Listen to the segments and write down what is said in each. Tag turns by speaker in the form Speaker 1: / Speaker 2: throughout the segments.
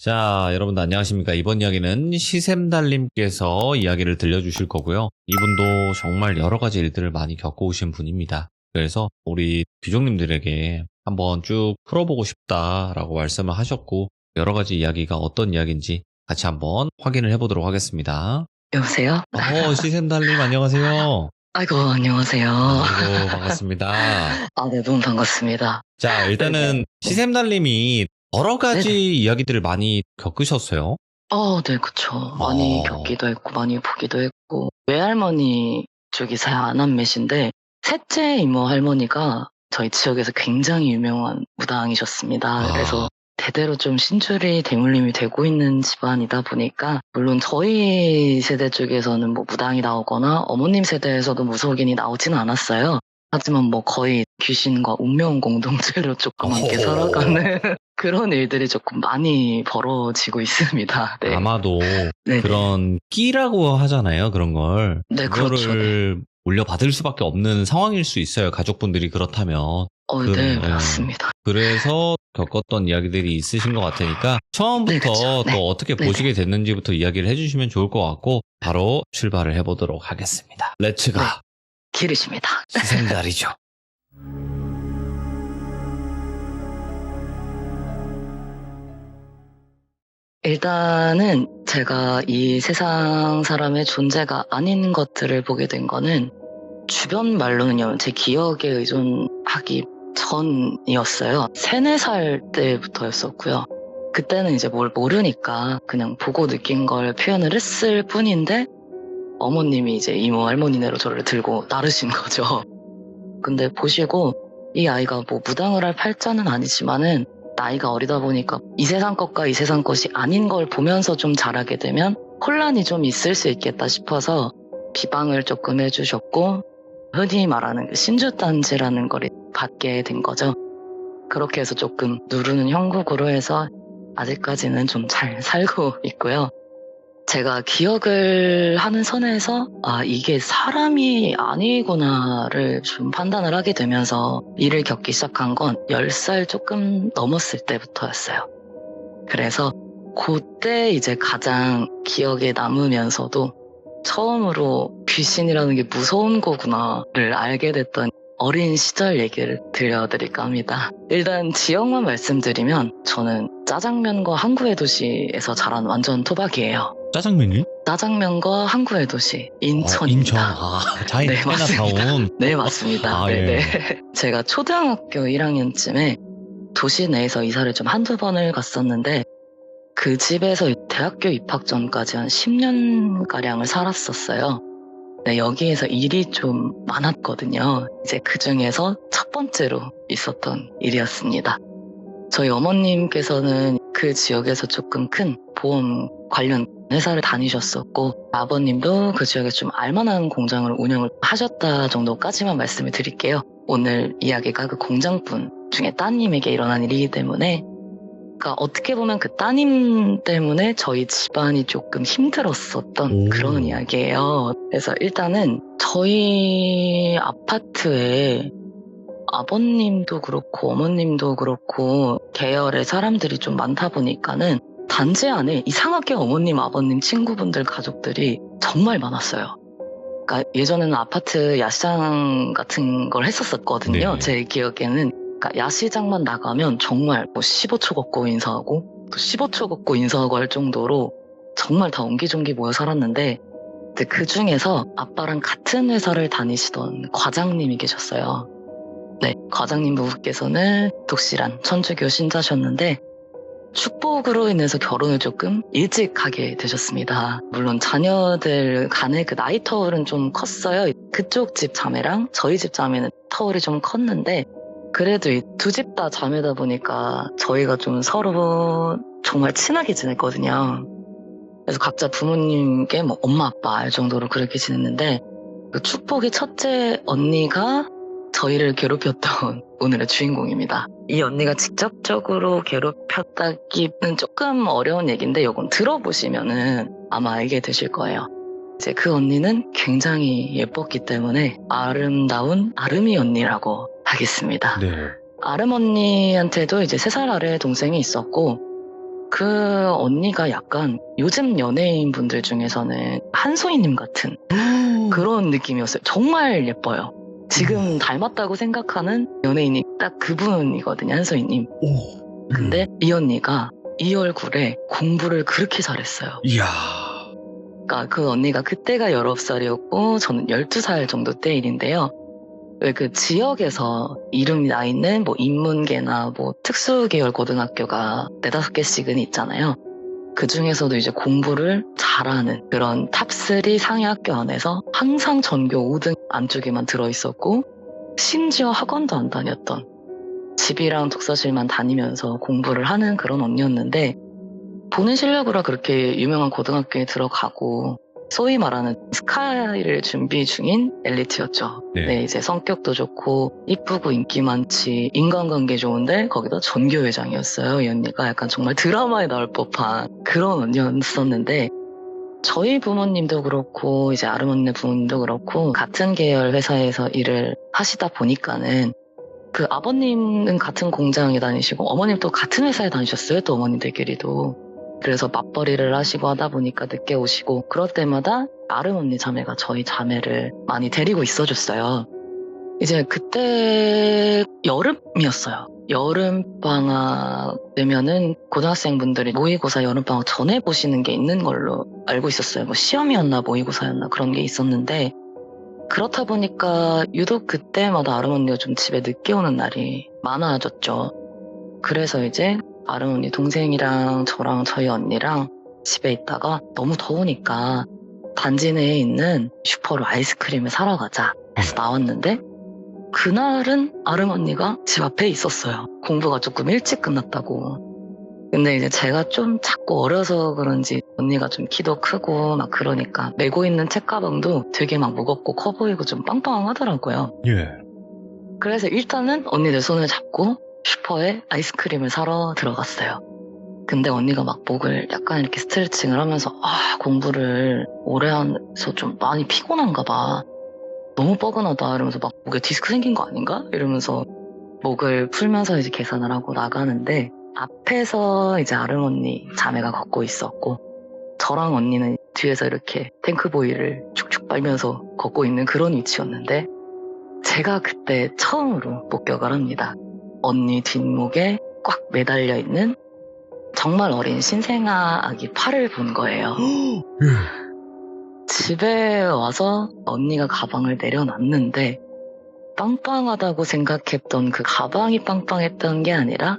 Speaker 1: 자, 여러분들 안녕하십니까. 이번 이야기는 시샘달님께서 이야기를 들려주실 거고요. 이분도 정말 여러 가지 일들을 많이 겪어오신 분입니다. 그래서 우리 귀족님들에게 한번 쭉 풀어보고 싶다라고 말씀을 하셨고, 여러 가지 이야기가 어떤 이야기인지 같이 한번 확인을 해보도록 하겠습니다.
Speaker 2: 여보세요?
Speaker 1: 시샘달님 안녕하세요.
Speaker 2: 아이고, 안녕하세요.
Speaker 1: 아이고, 반갑습니다.
Speaker 2: 아, 네, 너무 반갑습니다.
Speaker 1: 자, 일단은 시샘달님이 여러 가지
Speaker 2: 네네.
Speaker 1: 이야기들을 많이 겪으셨어요.
Speaker 2: 네, 그쵸. 많이 겪기도 했고, 많이 보기도 했고, 외할머니 쪽이 제 아남매신데, 셋째 이모 할머니가 저희 지역에서 굉장히 유명한 무당이셨습니다. 그래서 대대로 좀 신줄이 대물림이 되고 있는 집안이다 보니까, 물론 저희 세대 쪽에서는 뭐 무당이 나오거나 어머님 세대에서도 무속인이 나오진 않았어요. 하지만 뭐 거의 귀신과 운명 공동체로 조금 함께 살아가는 그런 일들이 조금 많이 벌어지고 있습니다. 네.
Speaker 1: 아마도
Speaker 2: 네네.
Speaker 1: 그런 끼라고 하잖아요. 그런 걸.
Speaker 2: 네,
Speaker 1: 그거를 물려받을 수밖에 없는 상황일 수 있어요. 가족분들이 그렇다면.
Speaker 2: 네, 맞습니다.
Speaker 1: 그래서 겪었던 이야기들이 있으신 것 같으니까 처음부터
Speaker 2: 네, 그쵸. 네.
Speaker 1: 또 어떻게
Speaker 2: 네네.
Speaker 1: 보시게 됐는지부터 이야기를 해주시면 좋을 것 같고 바로 출발을 해보도록 하겠습니다. 렛츠가
Speaker 2: 길으십니다.
Speaker 1: 시샘달이죠.
Speaker 2: 일단은 제가 이 세상 사람의 존재가 아닌 것들을 보게 된 거는 주변 말로는요, 제 기억에 의존하기 전이었어요. 3, 4살 때부터였었고요. 그때는 이제 뭘 모르니까 그냥 보고 느낀 걸 표현을 했을 뿐인데 어머님이 이제 이모 할머니네로 저를 들고 나르신 거죠. 근데 보시고 이 아이가 뭐 무당을 할 팔자는 아니지만은 나이가 어리다 보니까 이 세상 것과 이 세상 것이 아닌 걸 보면서 좀 자라게 되면 혼란이 좀 있을 수 있겠다 싶어서 비방을 조금 해주셨고 흔히 말하는 그 신주단지라는 걸 받게 된 거죠. 그렇게 해서 조금 누르는 형국으로 해서 아직까지는 좀 잘 살고 있고요. 제가 기억을 하는 선에서 이게 사람이 아니구나를 좀 판단을 하게 되면서 일을 겪기 시작한 건 10살 조금 넘었을 때부터였어요. 그래서 그때 이제 가장 기억에 남으면서도 처음으로 귀신이라는 게 무서운 거구나를 알게 됐던 어린 시절 얘기를 들려드릴까 합니다. 일단 지역만 말씀드리면 저는 짜장면과 항구의 도시에서 자란 완전 토박이에요.
Speaker 1: 짜장면이?
Speaker 2: 짜장면과 항구의 도시 인천입니다.
Speaker 1: 인천.
Speaker 2: 네,
Speaker 1: 차이나타운.
Speaker 2: 네, 맞습니다. 네네.
Speaker 1: 예.
Speaker 2: 제가 초등학교 1학년쯤에 도시 내에서 이사를 좀 한두 번을 갔었는데 그 집에서 대학교 입학 전까지 한 10년가량을 살았었어요. 네, 여기에서 일이 좀 많았거든요. 이제 그 중에서 첫 번째로 있었던 일이었습니다. 저희 어머님께서는 그 지역에서 조금 큰 보험 관련 회사를 다니셨었고 아버님도 그 지역에 좀 알만한 공장을 운영을 하셨다 정도까지만 말씀을 드릴게요. 오늘 이야기가 그 공장분 중에 따님에게 일어난 일이기 때문에 그러니까 어떻게 보면 그 따님 때문에 저희 집안이 조금 힘들었었던 그런 이야기예요. 그래서 일단은 저희 아파트에 아버님도 그렇고 어머님도 그렇고 계열의 사람들이 좀 많다 보니까는 단지 안에 이상하게 어머님, 아버님, 친구분들, 가족들이 정말 많았어요. 그러니까 예전에는 아파트 야시장 같은 걸 했었었거든요.
Speaker 1: 네.
Speaker 2: 제 기억에는. 그러니까 야시장만 나가면 정말 뭐 15초 걷고 인사하고 또 15초 걷고 인사하고 할 정도로 정말 다 옹기종기 모여 살았는데 그 중에서 아빠랑 같은 회사를 다니시던 과장님이 계셨어요. 네, 과장님 부부께서는 독실한 천주교 신자셨는데 축복으로 인해서 결혼을 조금 일찍 하게 되셨습니다. 물론 자녀들 간의 그 나이 터울은 좀 컸어요. 그쪽 집 자매랑 저희 집 자매는 터울이 좀 컸는데 그래도 이 두 집 다 자매다 보니까 저희가 좀 서로 정말 친하게 지냈거든요. 그래서 각자 부모님께 뭐 엄마 아빠 알 정도로 그렇게 지냈는데 그 축복의 첫째 언니가 저희를 괴롭혔던 오늘의 주인공입니다. 이 언니가 직접적으로 괴롭혔다기는 조금 어려운 얘기인데 이건 들어보시면은 아마 알게 되실 거예요. 이제 그 언니는 굉장히 예뻤기 때문에 아름다운 아름이 언니라고 하겠습니다.
Speaker 1: 네.
Speaker 2: 아름 언니한테도 이제 3살 아래 동생이 있었고 그 언니가 약간 요즘 연예인 분들 중에서는 한소희님 같은 그런 느낌이었어요. 정말 예뻐요. 지금 닮았다고 생각하는 연예인이 딱 그분이거든요, 한소희님.
Speaker 3: 오.
Speaker 2: 근데 이 언니가 이 얼굴에 공부를 그렇게 잘했어요.
Speaker 3: 이야.
Speaker 2: 그러니까 그 언니가 그때가 19살이었고 저는 12살 정도 때 일인데요. 왜 그 지역에서 이름이 나 있는 뭐 인문계나 뭐 특수계열 고등학교가 4-5개씩은 있잖아요. 그 중에서도 이제 공부를 잘하는 그런 탑3 상위 학교 안에서 항상 전교 5등 안쪽에만 들어있었고 심지어 학원도 안 다녔던 집이랑 독서실만 다니면서 공부를 하는 그런 언니였는데 보는 실력으로 그렇게 유명한 고등학교에 들어가고 소위 말하는 스카이를 준비 중인 엘리트였죠.
Speaker 3: 네.
Speaker 2: 네, 이제 성격도 좋고 이쁘고 인기 많지 인간관계 좋은데 거기다 전교회장이었어요. 이 언니가 약간 정말 드라마에 나올 법한 그런 언니였었는데 저희 부모님도 그렇고 이제 아르몬네 부모님도 그렇고 같은 계열 회사에서 일을 하시다 보니까는 그 아버님은 같은 공장에 다니시고 어머님도 같은 회사에 다니셨어요. 또 어머님들끼리도. 그래서 맞벌이를 하시고 하다 보니까 늦게 오시고 그럴 때마다 아름 언니 자매가 저희 자매를 많이 데리고 있어줬어요. 이제 그때 여름이었어요. 여름방학 되면은 고등학생분들이 모의고사 여름방학 전에 보시는 게 있는 걸로 알고 있었어요. 뭐 시험이었나 모의고사였나 그런 게 있었는데 그렇다 보니까 유독 그때마다 아름 언니가 좀 집에 늦게 오는 날이 많아졌죠. 그래서 이제 아름 언니 동생이랑 저랑 저희 언니랑 집에 있다가 너무 더우니까 단지 내에 있는 슈퍼로 아이스크림을 사러 가자 해서 나왔는데 그날은 아름 언니가 집 앞에 있었어요. 공부가 조금 일찍 끝났다고. 근데 이제 제가 좀 작고 어려서 그런지 언니가 좀 키도 크고 막 그러니까 메고 있는 책가방도 되게 막 무겁고 커 보이고 좀 빵빵하더라고요.
Speaker 3: 예.
Speaker 2: 그래서 일단은 언니들 손을 잡고 슈퍼에 아이스크림을 사러 들어갔어요. 근데 언니가 막 목을 약간 이렇게 스트레칭을 하면서 공부를 오래 해서 좀 많이 피곤한가 봐. 너무 뻐근하다 이러면서 막 목에 디스크 생긴 거 아닌가? 이러면서 목을 풀면서 이제 계산을 하고 나가는데 앞에서 이제 아름 언니 자매가 걷고 있었고 저랑 언니는 뒤에서 이렇게 탱크보이를 축축 빨면서 걷고 있는 그런 위치였는데 제가 그때 처음으로 목격을 합니다. 언니 뒷목에 꽉 매달려 있는 정말 어린 신생아 아기 팔을 본 거예요. 집에 와서 언니가 가방을 내려놨는데 빵빵하다고 생각했던 그 가방이 빵빵했던 게 아니라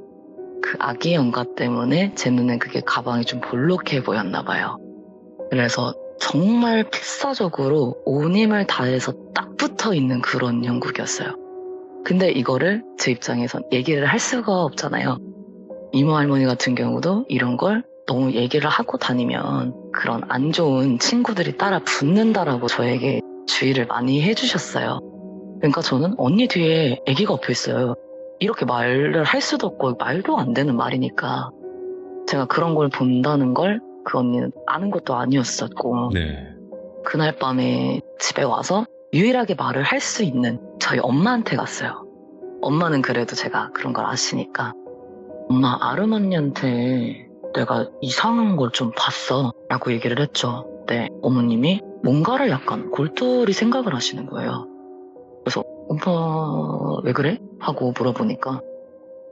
Speaker 2: 그 아기 연가 때문에 제 눈엔 그게 가방이 좀 볼록해 보였나 봐요. 그래서 정말 필사적으로 온 힘을 다해서 딱 붙어 있는 그런 형국이었어요. 근데 이거를 제 입장에선 얘기를 할 수가 없잖아요. 이모 할머니 같은 경우도 이런 걸 너무 얘기를 하고 다니면 그런 안 좋은 친구들이 따라 붙는다라고 저에게 주의를 많이 해주셨어요. 그러니까 저는 언니 뒤에 아기가 엎여 있어요. 이렇게 말을 할 수도 없고 말도 안 되는 말이니까 제가 그런 걸 본다는 걸 그 언니는 아는 것도 아니었었고
Speaker 3: 네.
Speaker 2: 그날 밤에 집에 와서 유일하게 말을 할 수 있는 저희 엄마한테 갔어요. 엄마는 그래도 제가 그런 걸 아시니까 엄마 아름 언니한테 내가 이상한 걸 좀 봤어 라고 얘기를 했죠. 네, 어머님이 뭔가를 약간 골똘히 생각을 하시는 거예요. 그래서 엄마 왜 그래? 하고 물어보니까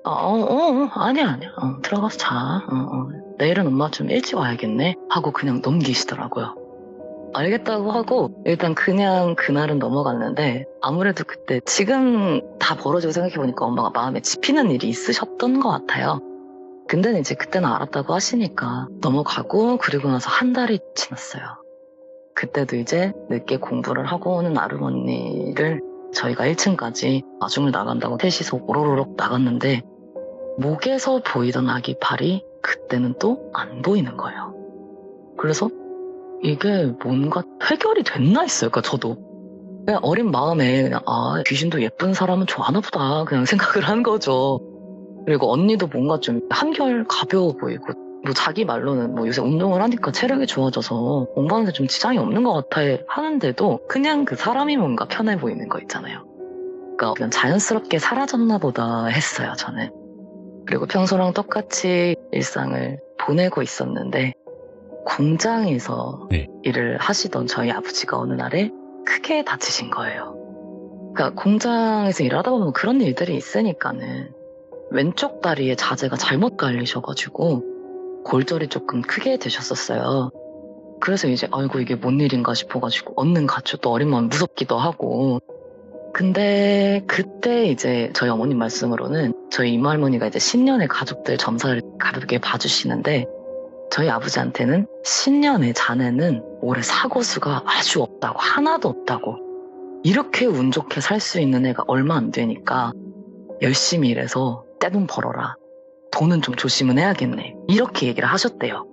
Speaker 2: 아니야 들어가서 자 내일은 엄마 좀 일찍 와야겠네 하고 그냥 넘기시더라고요. 알겠다고 하고 일단 그냥 그날은 넘어갔는데 아무래도 그때 지금 다 벌어지고 생각해보니까 엄마가 마음에 짚이는 일이 있으셨던 것 같아요. 근데 이제 그때는 알았다고 하시니까 넘어가고 그리고 나서 한 달이 지났어요. 그때도 이제 늦게 공부를 하고 오는 아름 언니를 저희가 1층까지 마중을 나간다고 셋이서 오로로록 나갔는데 목에서 보이던 아기 팔이 그때는 또 안 보이는 거예요. 그래서 이게 뭔가 해결이 됐나 했어요. 그러니까 저도 그냥 어린 마음에 그냥 귀신도 예쁜 사람은 좋아하나 보다 그냥 생각을 한 거죠. 그리고 언니도 뭔가 좀 한결 가벼워 보이고 뭐 자기 말로는 뭐 요새 운동을 하니까 체력이 좋아져서 공부하는데 좀 지장이 없는 것 같아 하는데도 그냥 그 사람이 뭔가 편해 보이는 거 있잖아요. 그러니까 그냥 자연스럽게 사라졌나 보다 했어요, 저는. 그리고 평소랑 똑같이 일상을 보내고 있었는데 공장에서
Speaker 1: 네.
Speaker 2: 일을 하시던 저희 아버지가 어느 날에 크게 다치신 거예요. 그러니까 공장에서 일하다 보면 그런 일들이 있으니까는 왼쪽 다리에 자재가 잘못 갈리셔가지고 골절이 조금 크게 되셨었어요. 그래서 이제 아이고 이게 뭔 일인가 싶어가지고 얼른 갔죠. 또 어린 마음 무섭기도 하고. 근데 그때 이제 저희 어머님 말씀으로는 저희 이모 할머니가 이제 신년에 가족들 점사를 가볍게 봐주시는데 저희 아버지한테는 신년에 자네는 올해 사고수가 아주 없다고, 하나도 없다고, 이렇게 운 좋게 살 수 있는 애가 얼마 안 되니까 열심히 일해서 떼돈 벌어라, 돈은 좀 조심은 해야겠네, 이렇게 얘기를 하셨대요.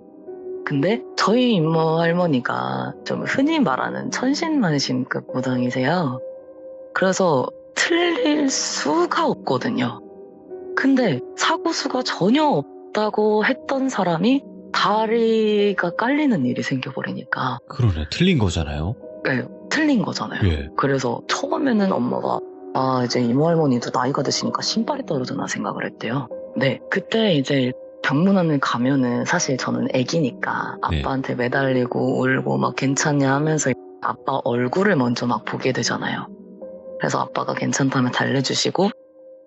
Speaker 2: 근데 저희 이모 할머니가 좀 흔히 말하는 천신만신급 무당이세요. 그래서 틀릴 수가 없거든요. 근데 사고수가 전혀 없다고 했던 사람이 다리가 깔리는 일이 생겨버리니까
Speaker 1: 그러네. 틀린 거잖아요.
Speaker 2: 네, 틀린 거잖아요.
Speaker 1: 예.
Speaker 2: 그래서 처음에는 엄마가 이제 이모 할머니도 나이가 드시니까 신발이 떨어지나 생각을 했대요. 네, 그때 이제 병문안을 가면은 사실 저는 애기니까
Speaker 1: 네.
Speaker 2: 아빠한테 매달리고 울고 막 괜찮냐 하면서 아빠 얼굴을 먼저 막 보게 되잖아요. 그래서 아빠가 괜찮다면 달래주시고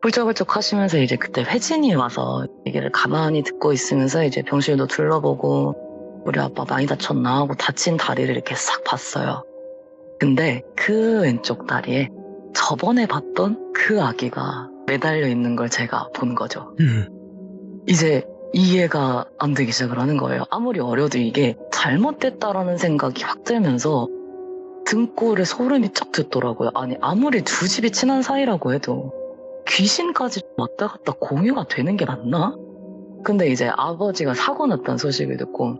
Speaker 2: 훌쩍훌쩍 하시면서 이제 그때 회진이 와서 얘기를 가만히 듣고 있으면서 이제 병실도 둘러보고 우리 아빠 많이 다쳤나 하고 다친 다리를 이렇게 싹 봤어요. 근데 그 왼쪽 다리에 저번에 봤던 그 아기가 매달려 있는 걸 제가 본 거죠. 이제 이해가 안 되기 시작을 하는 거예요. 아무리 어려도 이게 잘못됐다라는 생각이 확 들면서 등골에 소름이 쫙 돋더라고요. 아니 아무리 두 집이 친한 사이라고 해도 귀신까지 왔다 갔다 공유가 되는 게 맞나? 근데 이제 아버지가 사고 났다는 소식을 듣고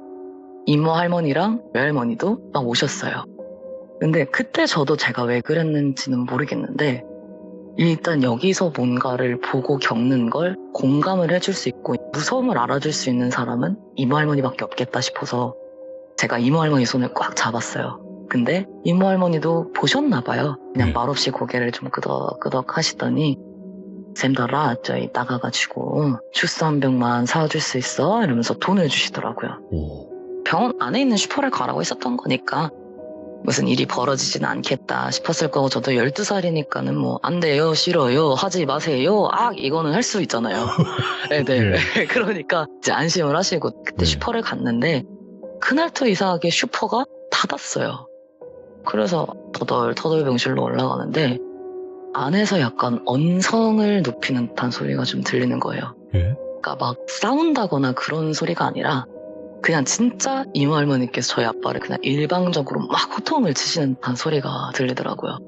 Speaker 2: 이모 할머니랑 외할머니도 막 오셨어요. 근데 그때 저도 제가 왜 그랬는지는 모르겠는데 일단 여기서 뭔가를 보고 겪는 걸 공감을 해줄 수 있고 무서움을 알아줄 수 있는 사람은 이모 할머니밖에 없겠다 싶어서 제가 이모 할머니 손을 꽉 잡았어요. 근데 이모 할머니도 보셨나 봐요. 그냥 말없이 고개를 좀 끄덕끄덕 하시더니 쌤들아 저희 나가가지고 주스 한 병만 사줄 수 있어? 이러면서 돈을 주시더라고요.
Speaker 1: 오.
Speaker 2: 병원 안에 있는 슈퍼를 가라고 했었던 거니까 무슨 일이 벌어지진 않겠다 싶었을 거고 저도 12살이니까는 뭐 안 돼요, 싫어요, 하지 마세요, 이거는 할 수 있잖아요. 네. 그러니까 이제 안심을 하시고 그때 슈퍼를 갔는데 그날도 이상하게 슈퍼가 닫았어요. 그래서 터덜 병실로 올라가는데 안에서 약간 언성을 높이는 듯한 소리가 좀 들리는 거예요. 그러니까 막 싸운다거나 그런 소리가 아니라 그냥 진짜 이모 할머니께서 저희 아빠를 그냥 일방적으로 막 호통을 치시는 듯한 소리가 들리더라고요.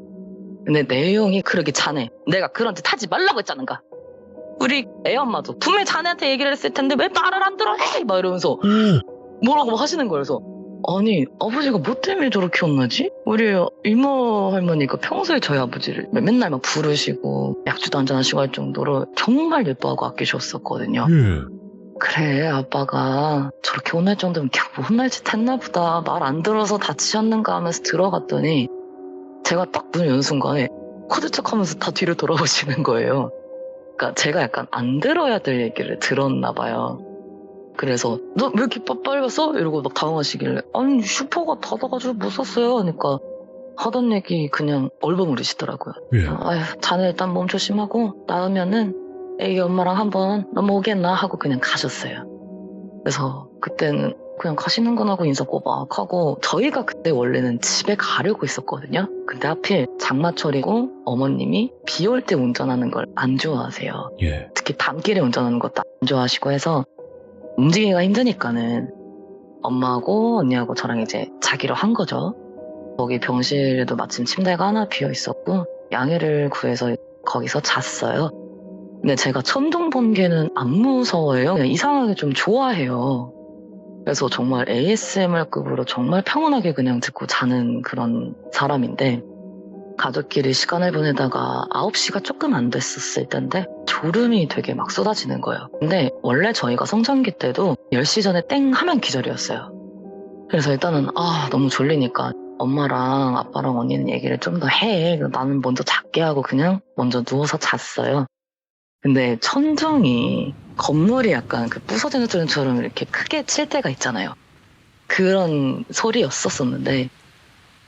Speaker 2: 근데 내용이 그러기 자네, 내가 그런 짓 하지 말라고 했잖은가. 우리 애엄마도 분명히 자네한테 얘기를 했을 텐데 왜 말을 안 들어 해! 막 이러면서 뭐라고 막 하시는 거예요. 그래서 아니 아버지가 뭐 때문에 저렇게 혼나지? 우리 이모 할머니가 평소에 저희 아버지를 맨날 막 부르시고 약주도 한잔하시고 할 정도로 정말 예뻐하고 아끼셨었거든요. 그래 아빠가 저렇게 혼날 정도면 그냥 뭐 혼날 짓 했나 보다, 말 안 들어서 다치셨는가 하면서 들어갔더니 제가 딱 문을 여는 순간에 코드척 하면서 다 뒤로 돌아보시는 거예요. 그러니까 제가 약간 안 들어야 될 얘기를 들었나 봐요. 그래서 너 왜 이렇게 빨랐어? 이러고 막 당황하시길래 아니 슈퍼가 닫아가지고 못 샀어요 하니까 하던 얘기 그냥 얼버무리시더라고요. 아휴 자네 일단 몸 조심하고 나으면은 애기 엄마랑 한번 넘어오겠나 하고 그냥 가셨어요. 그래서 그때는 그냥 가시는 건 하고 인사 꼬박하고 저희가 그때 원래는 집에 가려고 있었거든요. 근데 하필 장마철이고 어머님이 비 올 때 운전하는 걸 안 좋아하세요. 특히 밤길에 운전하는 것도 안 좋아하시고 해서 움직이기가 힘드니까는 엄마하고 언니하고 저랑 이제 자기로 한 거죠. 거기 병실에도 마침 침대가 하나 비어 있었고 양해를 구해서 거기서 잤어요. 근데 제가 천둥번개는 안 무서워해요. 그냥 이상하게 좀 좋아해요. 그래서 정말 ASMR급으로 정말 평온하게 그냥 듣고 자는 그런 사람인데 가족끼리 시간을 보내다가 9시가 조금 안 됐었을 텐데 졸음이 되게 막 쏟아지는 거예요. 근데 원래 저희가 성장기 때도 10시 전에 땡 하면 기절이었어요. 그래서 일단은 너무 졸리니까 엄마랑 아빠랑 언니는 얘기를 좀 더 해. 나는 먼저 잤게 하고 그냥 먼저 누워서 잤어요. 근데 천둥이 건물이 약간 그 부서지는 소리처럼 이렇게 크게 칠 때가 있잖아요. 그런 소리였었었는데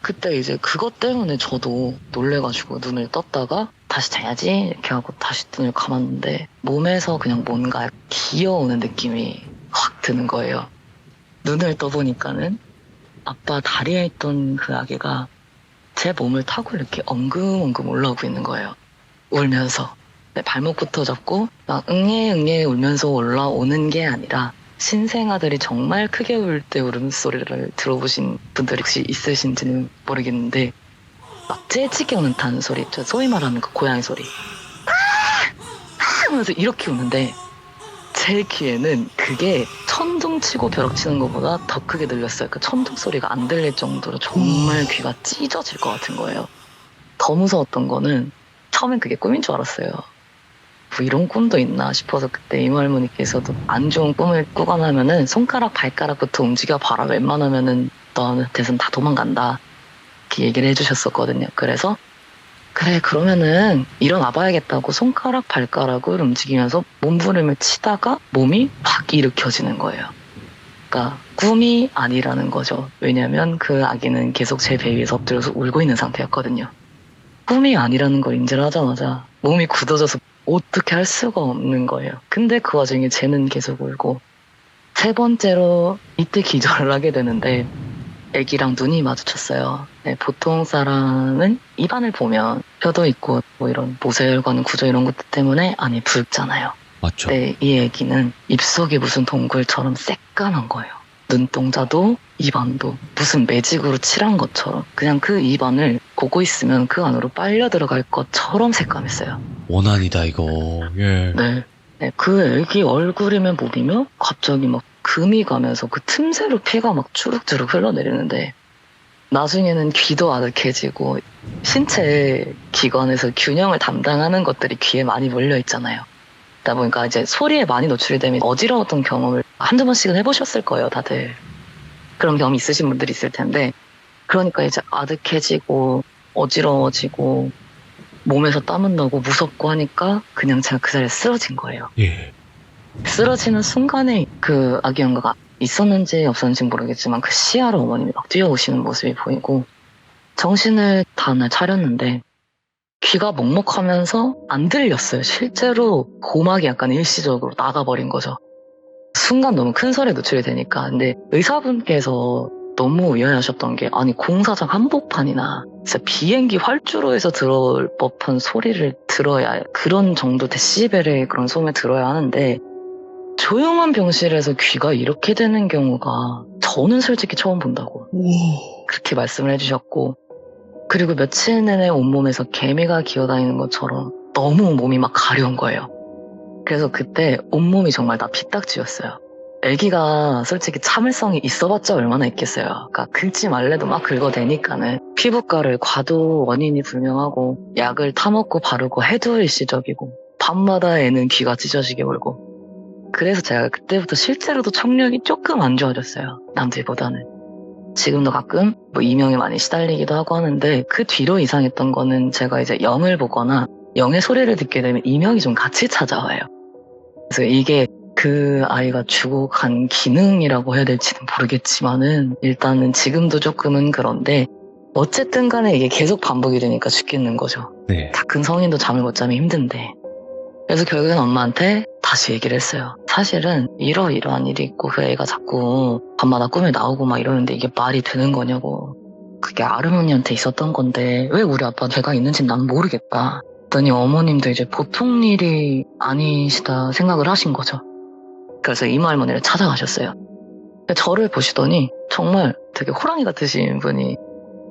Speaker 2: 그때 이제 그것 때문에 저도 놀래가지고 눈을 떴다가 다시 자야지 이렇게 하고 다시 눈을 감았는데 몸에서 그냥 뭔가 기어오는 느낌이 확 드는 거예요. 눈을 떠보니까는 아빠 다리에 있던 그 아기가 제 몸을 타고 이렇게 엉금엉금 올라오고 있는 거예요. 울면서. 내 발목부터 잡고 막 응애 울면서 올라오는 게 아니라 신생아들이 정말 크게 울 때 울음소리를 들어보신 분들이 혹시 있으신지는 모르겠는데 막 재치게 우는 타는 소리 있죠. 소위 말하는 그 고양이 소리 하면서 이렇게 우는데 제 귀에는 그게 천둥 치고 벼락 치는 것보다 더 크게 들렸어요. 그 천둥 소리가 안 들릴 정도로 정말 귀가 찢어질 것 같은 거예요. 더 무서웠던 거는 처음엔 그게 꿈인 줄 알았어요. 뭐 이런 꿈도 있나 싶어서 그때 이모 할머니께서도 안 좋은 꿈을 꾸거나 하면은 손가락 발가락부터 움직여 봐라. 웬만하면은 너한테선 다 도망간다. 이렇게 얘기를 해주셨었거든요. 그래서 그래 그러면은 일어나 봐야겠다고 손가락 발가락을 움직이면서 몸부림을 치다가 몸이 확 일으켜지는 거예요. 그러니까 꿈이 아니라는 거죠. 왜냐면 그 아기는 계속 제 배 위에서 엎드려서 울고 있는 상태였거든요. 꿈이 아니라는 걸 인지를 하자마자 몸이 굳어져서 어떻게 할 수가 없는 거예요. 근데 그 와중에 쟤는 계속 울고 세 번째로 이때 기절을 하게 되는데 애기랑 눈이 마주쳤어요. 네, 보통 사람은 입안을 보면 뼈도 있고 뭐 이런 모세혈관 구조 이런 것들 때문에 안이 붉잖아요.
Speaker 1: 맞죠.
Speaker 2: 근데 이 애기는 입속이 무슨 동굴처럼 새까만 거예요. 눈동자도 입안도 무슨 매직으로 칠한 것처럼 그냥 그 입안을 보고 있으면 그 안으로 빨려 들어갈 것처럼 새까맸어요.
Speaker 1: 원한이다 이거. 예.
Speaker 2: 네. 네, 그 애기 얼굴이면 몸이면 갑자기 막 금이 가면서 그 틈새로 피가 막 주룩주룩 흘러내리는데 나중에는 귀도 아득해지고 신체 기관에서 균형을 담당하는 것들이 귀에 많이 몰려 있잖아요. 그러다 보니까 이제 소리에 많이 노출이 되면 어지러웠던 경험을 한두 번씩은 해보셨을 거예요, 다들. 그런 경험 있으신 분들이 있을 텐데 그러니까 이제 아득해지고 어지러워지고 몸에서 땀은 나고 무섭고 하니까 그냥 제가 그 자리에 쓰러진 거예요.
Speaker 1: 예.
Speaker 2: 쓰러지는 순간에 그 아기 연가가 있었는지 없었는지 모르겠지만 그 시야로 어머님이 막 뛰어오시는 모습이 보이고 정신을 다음날 차렸는데 귀가 먹먹하면서 안 들렸어요. 실제로 고막이 약간 일시적으로 나가버린 거죠. 순간 너무 큰 소리에 노출이 되니까. 근데 의사분께서 너무 의아하셨던 게 아니 공사장 한복판이나 진짜 비행기 활주로에서 들어올 법한 소리를 들어야 그런 정도 데시벨의 그런 소음을 들어야 하는데 조용한 병실에서 귀가 이렇게 되는 경우가 저는 솔직히 처음 본다고 그렇게 말씀을 해주셨고 그리고 며칠 내내 온몸에서 개미가 기어다니는 것처럼 너무 몸이 막 가려운 거예요. 그래서 그때 온몸이 정말 다 피딱지였어요. 애기가 솔직히 참을성이 있어봤자 얼마나 있겠어요. 그러니까 긁지 말래도 막 긁어대니까는 피부과를 가도 원인이 불명하고 약을 타먹고 바르고 해도 일시적이고 밤마다 애는 귀가 찢어지게 울고 그래서 제가 그때부터 실제로도 청력이 조금 안 좋아졌어요. 남들보다는. 지금도 가끔 뭐 이명에 많이 시달리기도 하고 하는데 그 뒤로 이상했던 거는 제가 이제 영을 보거나 영의 소리를 듣게 되면 이명이 좀 같이 찾아와요. 그래서 이게 그 아이가 주고 간 기능이라고 해야 될지는 모르겠지만은 일단은 지금도 조금은 그런데 어쨌든 간에 이게 계속 반복이 되니까 죽겠는 거죠.
Speaker 1: 네.
Speaker 2: 다 큰 성인도 잠을 못 자면 힘든데. 그래서 결국엔 엄마한테 다시 얘기를 했어요. 사실은 이러이러한 일이 있고 그 애가 자꾸 밤마다 꿈에 나오고 막 이러는데 이게 말이 되는 거냐고. 그게 아르머니한테 있었던 건데 왜 우리 아빠 죄가 있는지는 난 모르겠다. 그랬더니 어머님도 이제 보통 일이 아니시다 생각을 하신 거죠. 그래서 이모 할머니를 찾아가셨어요. 저를 보시더니 정말 되게 호랑이 같으신 분이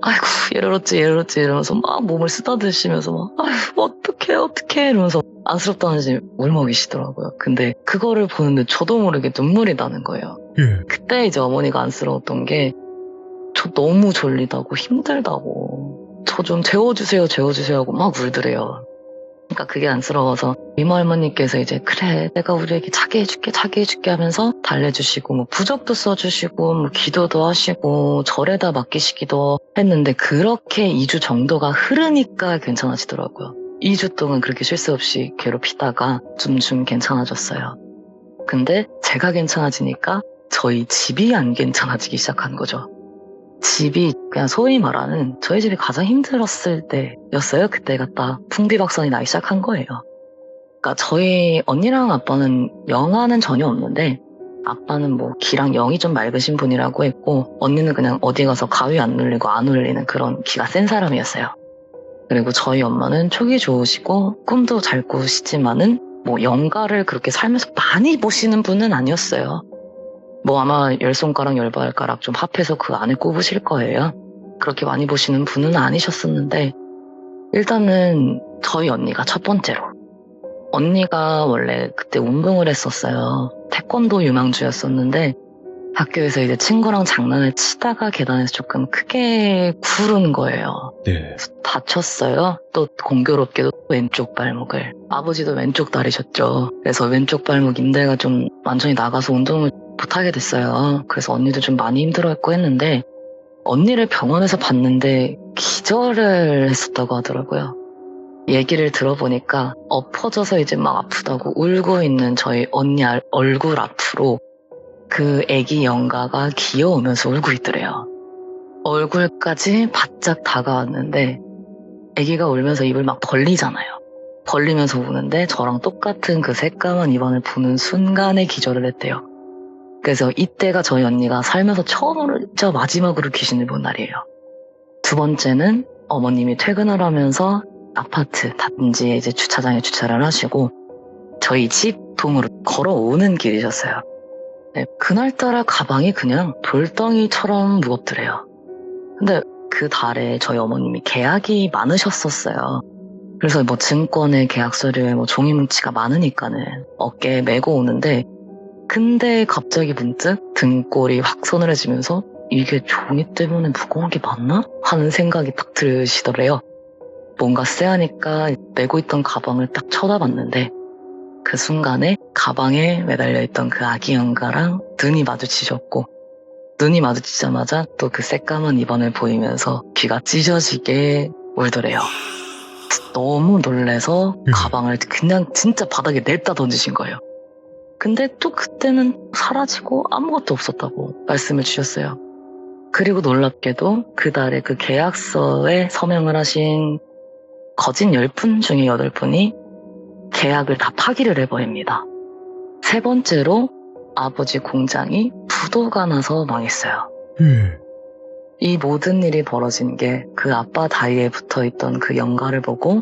Speaker 2: 아이고 얘를 어찌 이러면서 막 몸을 쓰다드시면서 막 아이고 어떡해 이러면서 안쓰럽다는지 울먹이시더라고요. 근데 그거를 보는데 저도 모르게 눈물이 나는 거예요.
Speaker 1: 예.
Speaker 2: 그때 이제 어머니가 안쓰러웠던 게 저 너무 졸리다고 힘들다고 저 좀 재워주세요 하고 막 울더래요. 그러니까 그게 안쓰러워서 이모 할머니께서 이제 그래 내가 우리에게 자게 해줄게 하면서 달래주시고 뭐 부적도 써주시고 뭐 기도도 하시고 절에다 맡기시기도 했는데 그렇게 2주 정도가 흐르니까 괜찮아지더라고요. 2주 동안 그렇게 쉴 새 없이 괴롭히다가 좀 괜찮아졌어요. 근데 제가 괜찮아지니까 저희 집이 안 괜찮아지기 시작한 거죠. 집이 그냥 소위 말하는 저희 집이 가장 힘들었을 때였어요. 그때가 딱 풍비박산이 나기 시작한 거예요. 그러니까 저희 언니랑 아빠는 영아는 전혀 없는데 아빠는 뭐 기랑 영이 좀 맑으신 분이라고 했고 언니는 그냥 어디 가서 가위 안 눌리고 안 울리는 그런 기가 센 사람이었어요. 그리고 저희 엄마는 촉이 좋으시고 꿈도 잘 꾸시지만은 뭐 영가를 그렇게 살면서 많이 보시는 분은 아니었어요. 뭐 아마 10손가락 10발가락 좀 합해서 그 안에 꼽으실 거예요. 그렇게 많이 보시는 분은 아니셨었는데 일단은 저희 언니가 첫 번째로 언니가 원래 그때 운동을 했었어요. 태권도 유망주였었는데 학교에서 이제 친구랑 장난을 치다가 계단에서 조금 크게 구른 거예요.
Speaker 1: 네.
Speaker 2: 다쳤어요. 또 공교롭게도 왼쪽 발목을. 아버지도 왼쪽 다리셨죠. 그래서 왼쪽 발목 인대가 좀 완전히 나가서 운동을 못하게 됐어요. 그래서 언니도 좀 많이 힘들어했고 했는데 언니를 병원에서 봤는데 기절을 했었다고 하더라고요. 얘기를 들어보니까 엎어져서 이제 막 아프다고 울고 있는 저희 언니 얼굴 앞으로 그 애기 영가가 기어오면서 울고 있더래요. 얼굴까지 바짝 다가왔는데 애기가 울면서 입을 막 벌리잖아요. 벌리면서 우는데 저랑 똑같은 그 새까만 입안을 부는 순간에 기절을 했대요. 그래서 이때가 저희 언니가 살면서 처음으로 진짜 마지막으로 귀신을 본 날이에요. 두 번째는 어머님이 퇴근을 하면서 아파트 단지에 이제 주차장에 주차를 하시고 저희 집 동으로 걸어오는 길이셨어요. 네, 그날따라 가방이 그냥 돌덩이처럼 무겁더래요. 근데 그 달에 저희 어머님이 계약이 많으셨었어요. 그래서 뭐 증권에 계약 서류에 뭐 종이 뭉치가 많으니까는 어깨에 메고 오는데 근데 갑자기 문득 등골이 확 서늘해지면서 이게 종이 때문에 무거운 게 맞나? 하는 생각이 딱 드시더래요. 뭔가 쎄하니까 메고 있던 가방을 딱 쳐다봤는데 그 순간에 가방에 매달려 있던 그 아기 영가랑 눈이 마주치셨고 눈이 마주치자마자 또 그 새까만 입안을 보이면서 귀가 찢어지게 울더래요. 너무 놀래서 가방을 그냥 진짜 바닥에 냅다 던지신 거예요. 근데 또 그때는 사라지고 아무것도 없었다고 말씀을 주셨어요. 그리고 놀랍게도 그달에 그 계약서에 서명을 하신 거진 10분 중에 8분이 계약을 다 파기를 해버립니다. 세 번째로 아버지 공장이 부도가 나서 망했어요. 이 모든 일이 벌어진 게 그 아빠 다리에 붙어있던 그 영가를 보고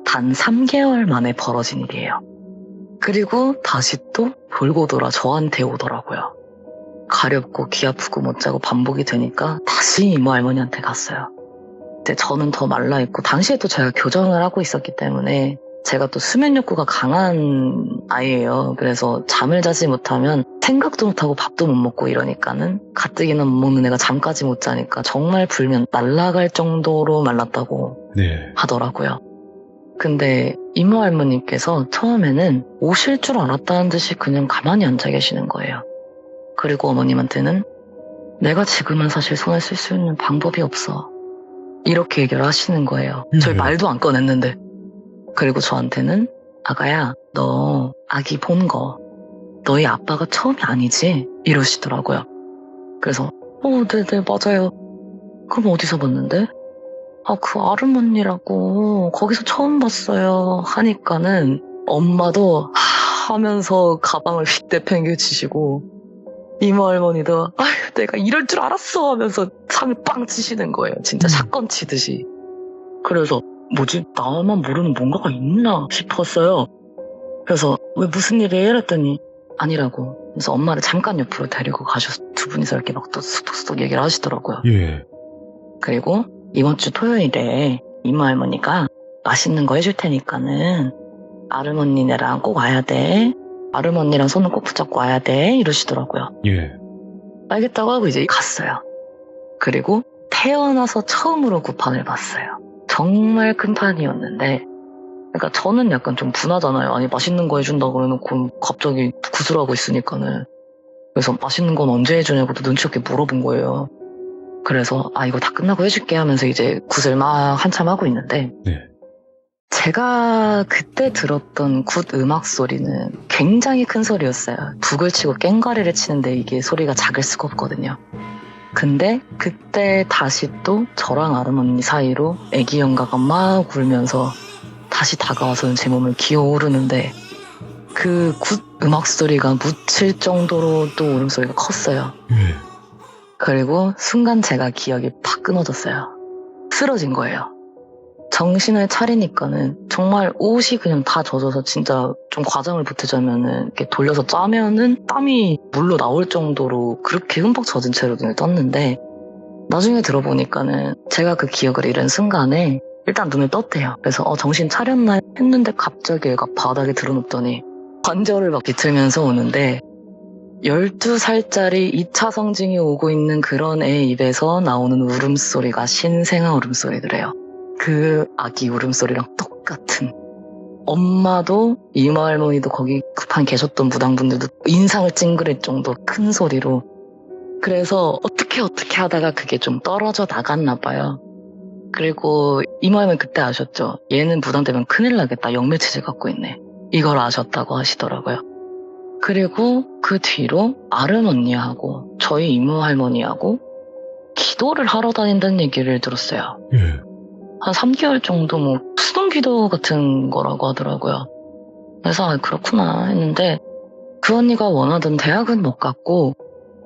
Speaker 2: 단 3개월 만에 벌어진 일이에요. 그리고 다시 또 돌고 돌아 저한테 오더라고요. 가렵고 귀 아프고 못 자고 반복이 되니까 다시 이모 할머니한테 갔어요. 근데 저는 더 말라있고 당시에 또 제가 교정을 하고 있었기 때문에 제가 또 수면 욕구가 강한 아이예요. 그래서 잠을 자지 못하면 생각도 못하고 밥도 못 먹고 이러니까는 가뜩이나 못 먹는 애가 잠까지 못 자니까 정말 불면 날아갈 정도로 말랐다고 하더라고요. 근데 이모 할머님께서 처음에는 오실 줄 알았다는 듯이 그냥 가만히 앉아 계시는 거예요. 그리고 어머님한테는 내가 지금은 사실 손을 쓸 수 있는 방법이 없어. 이렇게 얘기를 하시는 거예요. 저희 말도 안 꺼냈는데. 그리고 저한테는 아가야 너 아기 본 거 너희 아빠가 처음이 아니지? 이러시더라고요. 그래서 네네 맞아요. 그럼 어디서 봤는데? 그 아르몬니라고 거기서 처음 봤어요 하니까는 엄마도 하면서 가방을 휙 내팽개치시고 이모 할머니도 아휴 내가 이럴 줄 알았어 하면서 상을 빵 치시는 거예요. 진짜 샷건 치듯이. 그래서 뭐지? 나만 모르는 뭔가가 있나 싶었어요. 그래서 왜 무슨 일이에요? 이랬더니 아니라고. 그래서 엄마를 잠깐 옆으로 데리고 가셔서 두 분이서 이렇게 막 또 수덕수덕 얘기를 하시더라고요. 그리고 이번 주 토요일에 이모 할머니가 맛있는 거 해줄 테니까는 아르머니네랑 꼭 와야 돼. 아르머니랑 손을 꼭 붙잡고 와야 돼. 이러시더라고요. 알겠다고 하고 이제 갔어요. 그리고 태어나서 처음으로 구판을 봤어요. 정말 큰 판이었는데 그러니까 저는 약간 좀 분하잖아요. 아니 맛있는 거 해준다고 그래놓고 갑자기 구슬하고 있으니까는. 그래서 맛있는 건 언제 해주냐고도 눈치 없게 물어본 거예요. 그래서 이거 다 끝나고 해줄게 하면서 이제 구슬 막 한참 하고 있는데 제가 그때 들었던 굿 음악 소리는 굉장히 큰 소리였어요. 북을 치고 꽹과리를 치는데 이게 소리가 작을 수가 없거든요. 근데 그때 다시 또 저랑 아름 언니 사이로 애기 연가가 막 울면서 다시 다가와서는 제 몸을 기어오르는데 그 굿 음악 소리가 묻힐 정도로 또 울음소리가 컸어요.
Speaker 3: 예.
Speaker 2: 그리고 순간 제가 기억이 팍 끊어졌어요. 쓰러진 거예요. 정신을 차리니까는 정말 옷이 그냥 다 젖어서 진짜 좀 과장을 보태자면은 이렇게 돌려서 짜면은 땀이 물로 나올 정도로 그렇게 흠뻑 젖은 채로 눈을 떴는데 나중에 들어보니까는 제가 그 기억을 잃은 순간에 일단 눈을 떴대요. 그래서 정신 차렸나 했는데 갑자기 얘가 바닥에 드러눕더니 관절을 막 비틀면서 오는데 12살짜리 2차 성징이 오고 있는 그런 애 입에서 나오는 울음소리가 신생아 울음소리더래요. 그 아기 울음소리랑 똑같은. 엄마도 이모 할머니도 거기 급한 계셨던 무당분들도 인상을 찡그릴 정도 큰 소리로. 그래서 어떻게 하다가 그게 좀 떨어져 나갔나 봐요. 그리고 이모 할머니 그때 아셨죠? 얘는 무당되면 큰일 나겠다. 영매체질 갖고 있네. 이걸 아셨다고 하시더라고요. 그리고 그 뒤로 아름 언니하고 저희 이모 할머니하고 기도를 하러 다닌다는 얘기를 들었어요.
Speaker 3: 예.
Speaker 2: 한 3개월 정도 뭐 수동 기도 같은 거라고 하더라고요. 그래서 그렇구나 했는데 그 언니가 원하던 대학은 못 갔고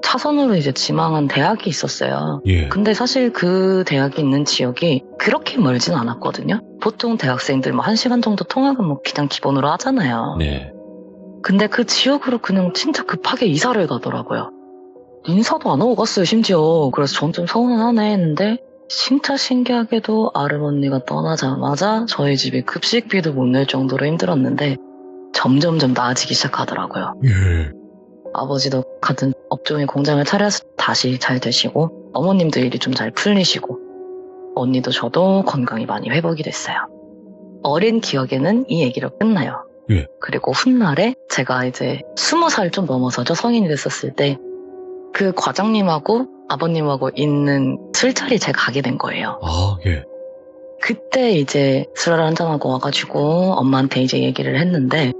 Speaker 2: 차선으로 이제 지망한 대학이 있었어요.
Speaker 3: 예.
Speaker 2: 근데 사실 그 대학이 있는 지역이 그렇게 멀진 않았거든요. 보통 대학생들 뭐 1시간 정도 통학은 뭐 그냥 기본으로 하잖아요.
Speaker 3: 네.
Speaker 2: 근데 그 지역으로 그냥 진짜 급하게 이사를 가더라고요. 인사도 안 하고 갔어요, 심지어. 그래서 전 좀 서운하네 했는데 진짜 신기하게도 아름 언니가 떠나자마자 저희 집이 급식비도 못 낼 정도로 힘들었는데 점점점 나아지기 시작하더라고요.
Speaker 3: 예.
Speaker 2: 아버지도 같은 업종의 공장을 차려서 다시 잘 되시고 어머님도 일이 좀 잘 풀리시고 언니도 저도 건강이 많이 회복이 됐어요. 어린 기억에는 이 얘기로 끝나요.
Speaker 3: 예.
Speaker 2: 그리고 훗날에 제가 이제 20살 좀 넘어서죠. 성인이 됐었을 때 그 과장님하고 아버님하고 있는 술자리에 제가 가게 된 거예요.
Speaker 3: 아, 예.
Speaker 2: 그때 이제 술을 한잔하고 와가지고 엄마한테 이제 얘기를 했는데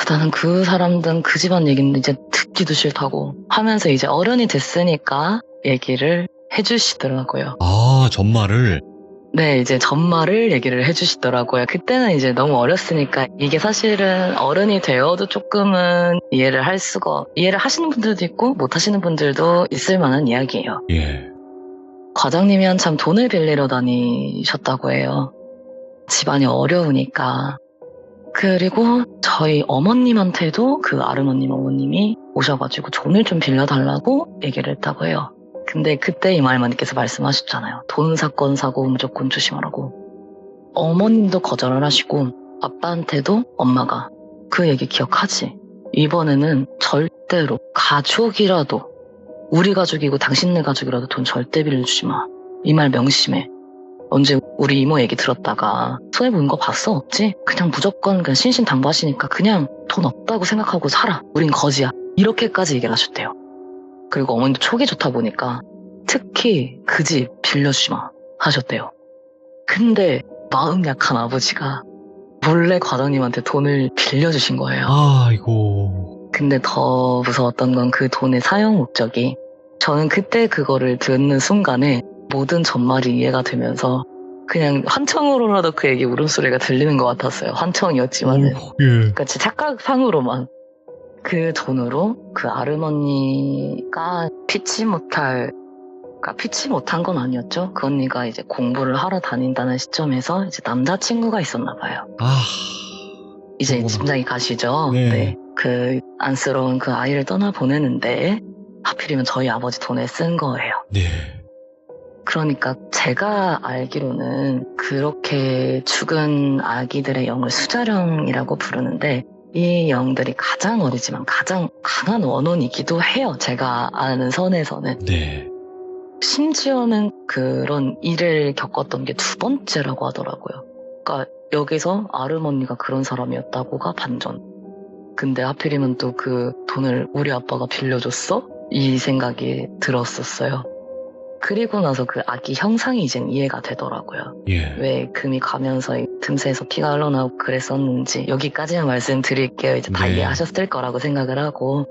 Speaker 2: 나는 그 사람들 그 집안 얘기는 이제 듣기도 싫다고 하면서 이제 어른이 됐으니까 얘기를 해주시더라고요.
Speaker 3: 아, 전말을.
Speaker 2: 네, 이제 전말을 얘기를 해주시더라고요. 그때는 이제 너무 어렸으니까 이게 사실은 어른이 되어도 조금은 이해를 하시는 분들도 있고 못 하시는 분들도 있을 만한 이야기예요.
Speaker 3: 예.
Speaker 2: 과장님이 한참 돈을 빌리러 다니셨다고 해요. 집안이 어려우니까. 그리고 저희 어머님한테도 그 아름언님 어머님이 오셔가지고 돈을 좀 빌려달라고 얘기를 했다고 해요. 근데 그때 이모 할머니께서 말씀하셨잖아요. 돈 사건 사고 무조건 조심하라고. 어머님도 거절을 하시고 아빠한테도 엄마가 그 얘기 기억하지? 이번에는 절대로 가족이라도 우리 가족이고 당신네 가족이라도 돈 절대 빌려주지 마. 이 말 명심해. 언제 우리 이모 얘기 들었다가 손해보는 거 봤어? 없지? 그냥 무조건 그냥 신신당부하시니까 그냥 돈 없다고 생각하고 살아. 우린 거지야. 이렇게까지 얘기를 하셨대요. 그리고 어머니도 촉이 좋다 보니까 특히 그 집 빌려주지 마 하셨대요. 근데 마음 약한 아버지가 몰래 과장님한테 돈을 빌려주신 거예요.
Speaker 3: 아이고.
Speaker 2: 근데 더 무서웠던 건 그 돈의 사용 목적이 저는 그때 그거를 듣는 순간에 모든 전말이 이해가 되면서 그냥 환청으로라도 그 얘기 울음소리가 들리는 것 같았어요. 환청이었지만은.
Speaker 3: 예.
Speaker 2: 그러니까 제 착각상으로만. 그 돈으로 그 아름언니가 피치 못한 건 아니었죠. 그 언니가 이제 공부를 하러 다닌다는 시점에서 이제 남자친구가 있었나 봐요.
Speaker 3: 아.
Speaker 2: 이제
Speaker 3: 어머나.
Speaker 2: 짐작이 가시죠.
Speaker 3: 네.
Speaker 2: 네. 그 안쓰러운 그 아이를 떠나보내는데 하필이면 저희 아버지 돈에 쓴 거예요.
Speaker 3: 네.
Speaker 2: 그러니까 제가 알기로는 그렇게 죽은 아기들의 영을 수자령이라고 부르는데 이 영들이 가장 어리지만 가장 강한 원혼이기도 해요. 제가 아는 선에서는.
Speaker 3: 네.
Speaker 2: 심지어는 그런 일을 겪었던 게 2번째라고 하더라고요. 그러니까 여기서 아름 언니가 그런 사람이었다고가 반전. 근데 하필이면 또 그 돈을 우리 아빠가 빌려줬어? 이 생각이 들었었어요. 그리고 나서 그 아기 형상이 이젠 이해가 되더라고요.
Speaker 3: 예.
Speaker 2: 왜 금이 가면서 이 틈새에서 피가 흘러나오고 그랬었는지 여기까지만 말씀드릴게요. 이제 다
Speaker 3: 네.
Speaker 2: 이해하셨을 거라고 생각을 하고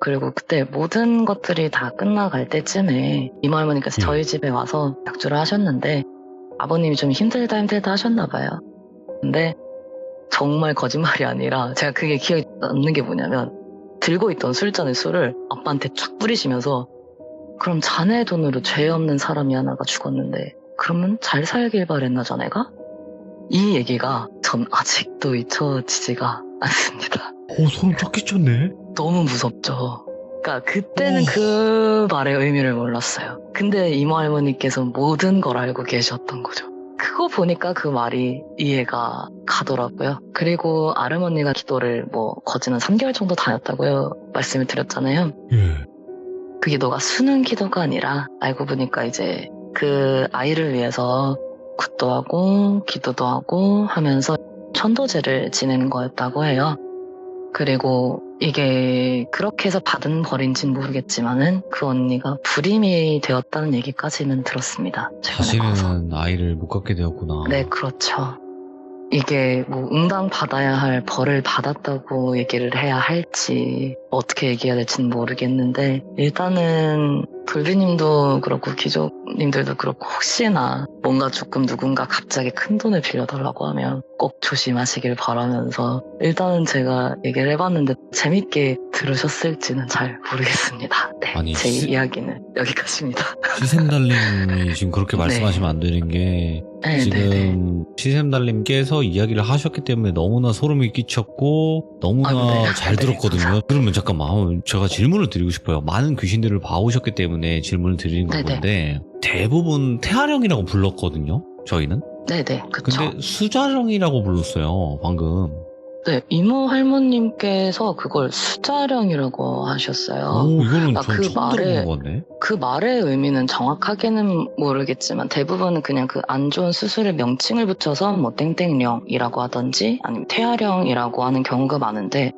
Speaker 2: 그리고 그때 모든 것들이 다 끝나갈 때쯤에 이모 할머니께서
Speaker 3: 예.
Speaker 2: 저희 집에 와서 약주를 하셨는데 아버님이 좀 힘들다 하셨나 봐요. 근데 정말 거짓말이 아니라 제가 그게 기억에 남는 게 뭐냐면 들고 있던 술잔의 술을 아빠한테 쫙 뿌리시면서 그럼 자네 돈으로 죄 없는 사람이 하나가 죽었는데 그러면 잘 살길 바랬나 자네가? 이 얘기가 전 아직도 잊혀지지가 않습니다.
Speaker 3: 소름 쫙 끼쳤네.
Speaker 2: 너무 무섭죠. 그러니까 그때는
Speaker 3: 오.
Speaker 2: 그 말의 의미를 몰랐어요. 근데 이모 할머니께서 모든 걸 알고 계셨던 거죠. 그거 보니까 그 말이 이해가 가더라고요. 그리고 아르머니가 기도를 거지는 3개월 정도 다녔다고요. 말씀을 드렸잖아요.
Speaker 3: 예.
Speaker 2: 그 기도가 수능 기도가 아니라 알고 보니까 이제 그 아이를 위해서 굿도 하고 기도도 하고 하면서 천도제를 지내는 거였다고 해요. 그리고 이게 그렇게 해서 받은 벌인지는 모르겠지만은 그 언니가 불임이 되었다는 얘기까지는 들었습니다. 최근에 가서.
Speaker 1: 다시는 아이를 못 갖게 되었구나.
Speaker 2: 네, 그렇죠. 이게 응당 받아야 할 벌을 받았다고 얘기를 해야 할지 어떻게 얘기해야 될지는 모르겠는데 일단은 불비님도 그렇고 귀족님들도 그렇고 혹시나 뭔가 조금 누군가 갑자기 큰 돈을 빌려달라고 하면 꼭 조심하시길 바라면서 일단은 제가 얘기를 해봤는데 재밌게 들으셨을지는 잘 모르겠습니다. 네,
Speaker 1: 아니,
Speaker 2: 제 이야기는 여기까지입니다.
Speaker 1: 시샘달님이 지금 그렇게
Speaker 2: 네.
Speaker 1: 말씀하시면 안 되는 게
Speaker 2: 네, 네, 네.
Speaker 1: 지금 시샘달님께서 이야기를 하셨기 때문에 너무나 소름이 끼쳤고 너무나
Speaker 2: 네.
Speaker 1: 잘
Speaker 2: 네,
Speaker 1: 들었거든요.
Speaker 2: 감사합니다.
Speaker 1: 그러면 잠깐만 제가 질문을 드리고 싶어요. 많은 귀신들을 봐오셨기 때문에 질문을 드리는
Speaker 2: 네,
Speaker 1: 건데 대부분 태아령이라고 불렀거든요. 저희는.
Speaker 2: 네네, 그쵸.
Speaker 1: 근데 수자령이라고 불렀어요. 방금.
Speaker 2: 네, 이모 할머님께서 그걸 수자령이라고 하셨어요.
Speaker 1: 오, 이거는
Speaker 2: 아,
Speaker 1: 전
Speaker 2: 그
Speaker 1: 처음
Speaker 2: 말에-
Speaker 1: 들어본 건데.
Speaker 2: 그 말의 의미는 정확하게는 모르겠지만 대부분은 그냥 그 안 좋은 수술의 명칭을 붙여서 땡땡령이라고 하든지 아니면 태아령이라고 하는 경우가 많은데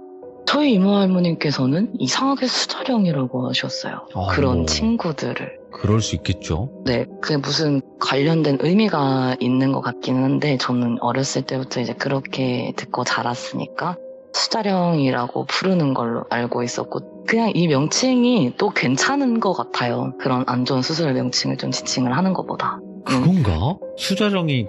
Speaker 2: 저희 이모 할머님께서는 이상하게 수자령이라고 하셨어요.
Speaker 1: 아,
Speaker 2: 그런
Speaker 1: 뭐.
Speaker 2: 친구들을.
Speaker 1: 그럴 수 있겠죠.
Speaker 2: 네, 그게 무슨 관련된 의미가 있는 것 같기는 한데 저는 어렸을 때부터 이제 그렇게 듣고 자랐으니까 수자령이라고 부르는 걸로 알고 있었고 그냥 이 명칭이 또 괜찮은 것 같아요. 그런 안 좋은 수술 명칭을 좀 지칭을 하는 것보다.
Speaker 1: 그건가? 수자령이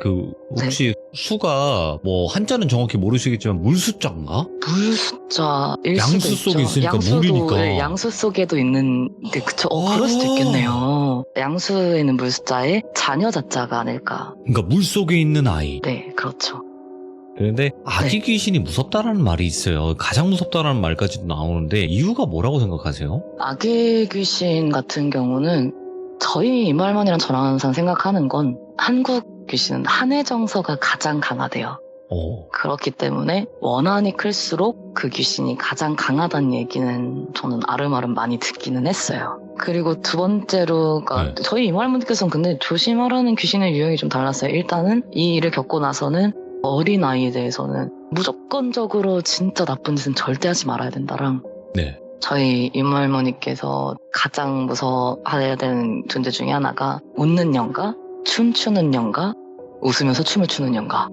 Speaker 1: 혹시 수가 한자는 정확히 모르시겠지만 물수자인가?
Speaker 2: 물 숫자일
Speaker 1: 양수
Speaker 2: 수도
Speaker 1: 속에
Speaker 2: 있죠.
Speaker 1: 있으니까
Speaker 2: 양수도,
Speaker 1: 물이니까.
Speaker 2: 네, 양수 속에도 있는데 그쵸? 그럴 수도
Speaker 1: 아.
Speaker 2: 있겠네요. 양수에는 물 숫자에 자녀 자자가 아닐까.
Speaker 1: 그러니까 물 속에 있는 아이.
Speaker 2: 네, 그렇죠.
Speaker 1: 그런데 아기 귀신이 무섭다라는 말이 있어요. 가장 무섭다라는 말까지도 나오는데 이유가 뭐라고 생각하세요?
Speaker 2: 아기 귀신 같은 경우는 저희 이모 할머니랑 저랑 항상 생각하는 건 한국 귀신은 한해 정서가 가장 강하대요. 그렇기 때문에 원한이 클수록 그 귀신이 가장 강하다는 얘기는 저는 아름아름 많이 듣기는 했어요. 그리고 두 번째로가
Speaker 1: 네.
Speaker 2: 저희 이모 할머니께서는 근데 조심하라는 귀신의 유형이 좀 달랐어요. 일단은 이 일을 겪고 나서는 어린 아이에 대해서는 무조건적으로 진짜 나쁜 짓은 절대 하지 말아야 된다랑
Speaker 1: 네.
Speaker 2: 저희 이모 할머니께서 가장 무서워해야 되는 존재 중에 하나가 웃는 영가, 춤추는 영가, 웃으면서 춤을 추는 영가.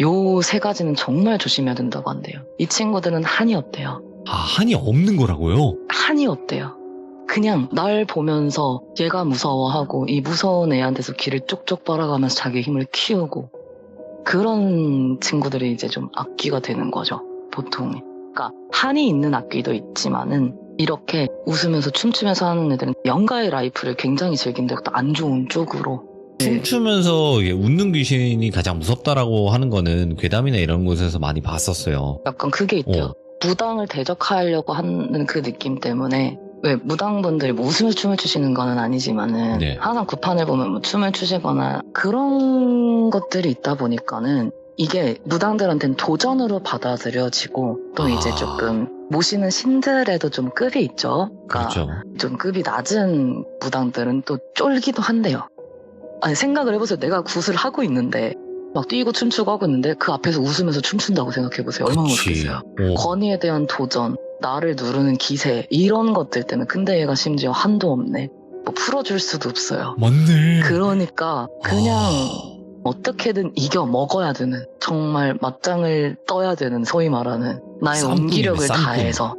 Speaker 2: 요 세 가지는 정말 조심해야 된다고 한대요. 이 친구들은 한이 없대요.
Speaker 1: 아, 한이 없는 거라고요?
Speaker 2: 한이 없대요. 그냥 날 보면서 얘가 무서워하고 이 무서운 애한테서 귀를 쪽쪽 빨아가면서 자기 힘을 키우고 그런 친구들이 이제 좀 악귀가 되는 거죠. 보통. 그러니까 한이 있는 악귀도 있지만은 이렇게 웃으면서 춤추면서 하는 애들은 영가의 라이프를 굉장히 즐긴데 또 안 좋은 쪽으로.
Speaker 1: 춤추면서 이게 웃는 귀신이 가장 무섭다라고 하는 거는 괴담이나 이런 곳에서 많이 봤었어요.
Speaker 2: 약간 그게 있대요. 무당을 대적하려고 하는 그 느낌 때문에 왜 무당분들이 웃으면서 춤을 추시는 건 아니지만은
Speaker 1: 네.
Speaker 2: 항상 구판을 보면 춤을 추시거나 그런 것들이 있다 보니까는 이게 무당들한테는 도전으로 받아들여지고 또 이제 조금 모시는 신들에도 좀 급이 있죠. 그러니까
Speaker 1: 그렇죠.
Speaker 2: 좀 급이 낮은 무당들은 또 쫄기도 한대요. 아니 생각을 해보세요. 내가 굿을 하고 있는데 막 뛰고 춤추고 하고 있는데 그 앞에서 웃으면서 춤춘다고 생각해보세요. 얼마나 멋있겠어요. 권위에 대한 도전, 나를 누르는 기세 이런 것들 때문에 근데 얘가 심지어 한도 없네. 뭐 풀어줄 수도 없어요.
Speaker 3: 맞네.
Speaker 2: 그러니까 그냥
Speaker 3: 아.
Speaker 2: 어떻게든 이겨 먹어야 되는, 정말 맞짱을 떠야 되는, 소위 말하는 나의
Speaker 3: 쌈뿐이네,
Speaker 2: 온기력을
Speaker 3: 쌈뿐.
Speaker 2: 다해서.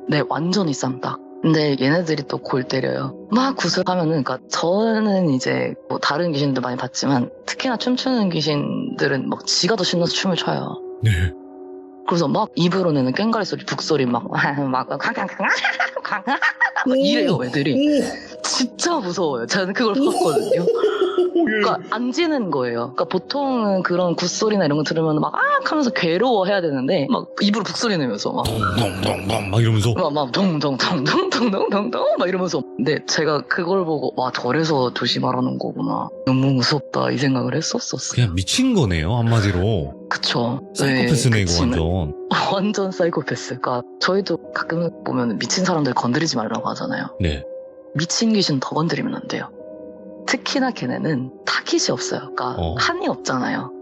Speaker 2: 네, 완전히 쌈딱. 근데 얘네들이 또 골 때려요. 막 구슬하면은, 그러니까 저는 이제 뭐 다른 귀신들 많이 봤지만 특히나 춤추는 귀신들은 막 지가 더 신나서 춤을 춰요.
Speaker 3: 네.
Speaker 2: 그래서 막 입으로 내는 꽹가리 소리, 북소리 막 이래요 애들이. 진짜 무서워요. 저는 그걸 봤거든요. 그러니까 안 지는 거예요. 그러니까 보통은 그런 굿소리나 이런 거 들으면 막 하면서 괴로워해야 되는데 막 입으로 북소리 내면서 막
Speaker 3: 덩덩덩덩 막 이러면서
Speaker 2: 막 동동동동동동동동 막 이러면서. 근데 제가 그걸 보고 와, 저래서 조심하라는 거구나, 너무 무섭다 이 생각을 했었었어요.
Speaker 3: 그냥 미친 거네요 한마디로.
Speaker 2: 그쵸.
Speaker 3: 사이코패스네 이거
Speaker 2: 그치는.
Speaker 3: 완전.
Speaker 2: 완전 사이코패스. 그러니까 저희도 가끔 보면 미친 사람들 건드리지 말라고 하잖아요.
Speaker 3: 네.
Speaker 2: 미친 귀신 더 건드리면 안 돼요. 특히나 걔네는 타깃이 없어요. 그러니까 한이 없잖아요.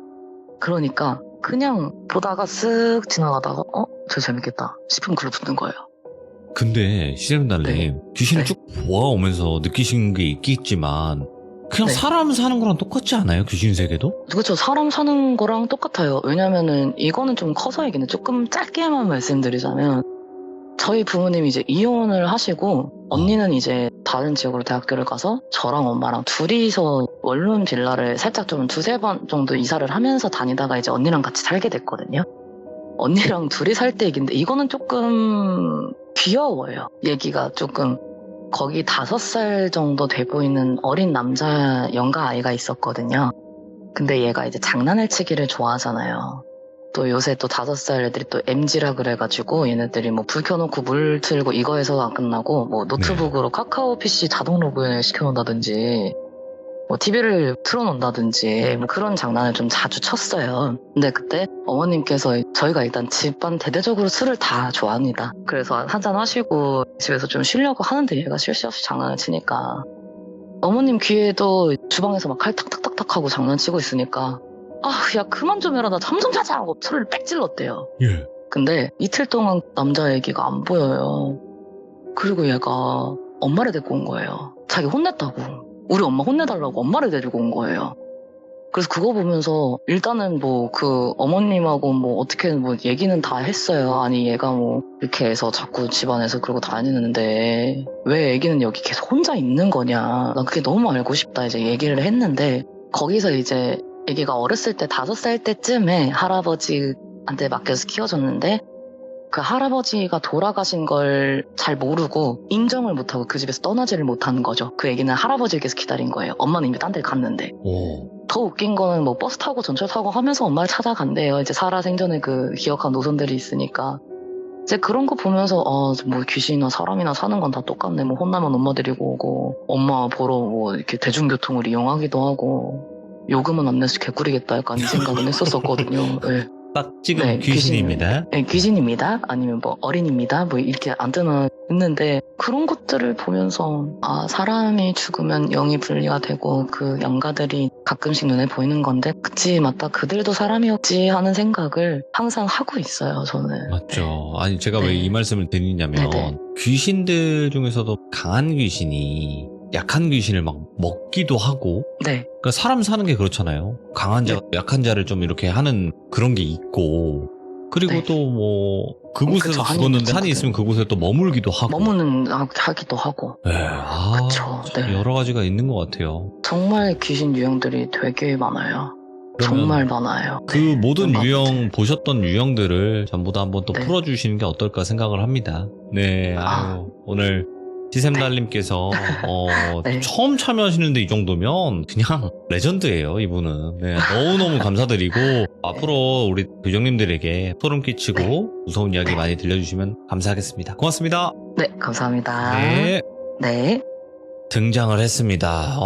Speaker 2: 그러니까 그냥 보다가 쓱 지나가다가 저 재밌겠다 싶으면 글로 붙는 거예요.
Speaker 3: 근데 시샘달님 귀신을
Speaker 2: 네.
Speaker 3: 쭉 보아오면서 느끼신 게 있겠지만 그냥
Speaker 2: 네.
Speaker 3: 사람 사는 거랑 똑같지 않아요? 귀신 세계도?
Speaker 2: 그렇죠. 사람 사는 거랑 똑같아요. 왜냐면은 이거는 좀 커서 얘기는 조금 짧게만 말씀드리자면, 저희 부모님이 이제 이혼을 하시고 언니는 이제 다른 지역으로 대학교를 가서 저랑 엄마랑 둘이서 원룸 빌라를 살짝 좀 두세 번 정도 이사를 하면서 다니다가 이제 언니랑 같이 살게 됐거든요. 언니랑 둘이 살 때 얘기인데 이거는 조금 귀여워요. 얘기가 조금. 거기 5살 정도 돼 보이는 어린 남자 영가 아이가 있었거든요. 근데 얘가 이제 장난을 치기를 좋아하잖아요. 또 요새 또 5살 애들이 또 MZ라 그래가지고 얘네들이 뭐 불 켜놓고 물 틀고 이거 해서 안 끝나고 뭐 노트북으로 카카오 PC 자동 로그인 시켜놓는다든지 뭐 TV를 틀어놓는다든지 뭐 그런 장난을 좀 자주 쳤어요. 근데 그때 어머님께서, 저희가 일단 집안 대대적으로 술을 다 좋아합니다. 그래서 한잔 하시고 집에서 좀 쉬려고 하는데 얘가 쉴 새 없이 장난을 치니까 어머님 귀에도 주방에서 막 칼 탁탁탁탁 하고 장난치고 있으니까 야 그만 좀 해라, 나 잠 좀 자자 하고 소리를 빽 질렀대요.
Speaker 3: 예.
Speaker 2: 근데 이틀 동안 남자 애기가 안 보여요. 그리고 얘가 엄마를 데리고 온 거예요. 자기 혼냈다고. 우리 엄마 혼내달라고 엄마를 데리고 온 거예요. 그래서 그거 보면서 일단은 뭐 그 어머님하고 뭐 어떻게 뭐 얘기는 다 했어요. 아니 얘가 뭐 이렇게 해서 자꾸 집안에서 그러고 다니는데 왜 애기는 여기 계속 혼자 있는 거냐, 난 그게 너무 알고 싶다 이제 얘기를 했는데, 거기서 이제 애기가 어렸을 때 5살 때쯤에 할아버지한테 맡겨서 키워줬는데 그 할아버지가 돌아가신 걸 잘 모르고 인정을 못하고 그 집에서 떠나지를 못하는 거죠. 그 애기는 할아버지를 계속 기다린 거예요. 엄마는 이미 딴 데 갔는데.
Speaker 3: 오.
Speaker 2: 더 웃긴 거는 뭐 버스 타고 전철 타고 하면서 엄마를 찾아간대요. 이제 살아생전에 그 기억한 노선들이 있으니까. 이제 그런 거 보면서 뭐 귀신이나 사람이나 사는 건 다 똑같네. 뭐 혼나면 엄마 데리고 오고 엄마 보러 뭐 이렇게 대중교통을 이용하기도 하고 요금은 안 내서 개꿀이겠다 약간 이 생각은 했었었거든요. 네.
Speaker 3: 딱 지금
Speaker 2: 네,
Speaker 3: 귀신입니다.
Speaker 2: 네, 귀신입니다. 아니면 뭐 어린입니다. 뭐 이렇게 안 뜨나 했는데, 그런 것들을 보면서 사람이 죽으면 영이 분리가 되고 그 영가들이 가끔씩 눈에 보이는 건데, 그치 맞다 그들도 사람이었지 하는 생각을 항상 하고 있어요 저는.
Speaker 3: 맞죠. 아니 제가
Speaker 2: 네.
Speaker 3: 왜 이 말씀을 드리냐면
Speaker 2: 네네.
Speaker 3: 귀신들 중에서도 강한 귀신이 약한 귀신을 막 먹기도 하고,
Speaker 2: 네.
Speaker 3: 그러니까 사람 사는 게 그렇잖아요. 강한 자, 약한 자를 좀 이렇게 하는 그런 게 있고, 그리고
Speaker 2: 네.
Speaker 3: 또 뭐 그곳에서
Speaker 2: 그쵸, 한이
Speaker 3: 죽었는데
Speaker 2: 있는
Speaker 3: 한이 있으면 그곳에 또 머물기도 하고.
Speaker 2: 머무는 하기도 하고.
Speaker 3: 네,
Speaker 2: 그쵸,
Speaker 3: 참
Speaker 2: 네.
Speaker 3: 여러 가지가 있는 것 같아요.
Speaker 2: 정말 귀신 유형들이 되게 많아요.
Speaker 3: 그러면
Speaker 2: 정말 많아요.
Speaker 3: 그
Speaker 2: 네,
Speaker 3: 모든
Speaker 2: 그런 것
Speaker 3: 유형
Speaker 2: 같아요.
Speaker 3: 보셨던 유형들을 전부 다 한번 또
Speaker 2: 네.
Speaker 3: 풀어주시는 게 어떨까 생각을 합니다. 네, 아유, 오늘 시샘달님께서
Speaker 2: 네.
Speaker 3: 처음 참여하시는데 이 정도면 그냥 레전드예요, 이분은. 네, 너무너무 감사드리고 앞으로 우리 교정님들에게 소름 끼치고 무서운 이야기 많이 들려주시면 감사하겠습니다. 고맙습니다.
Speaker 2: 네, 감사합니다.
Speaker 3: 네.
Speaker 2: 네.
Speaker 3: 등장을 했습니다.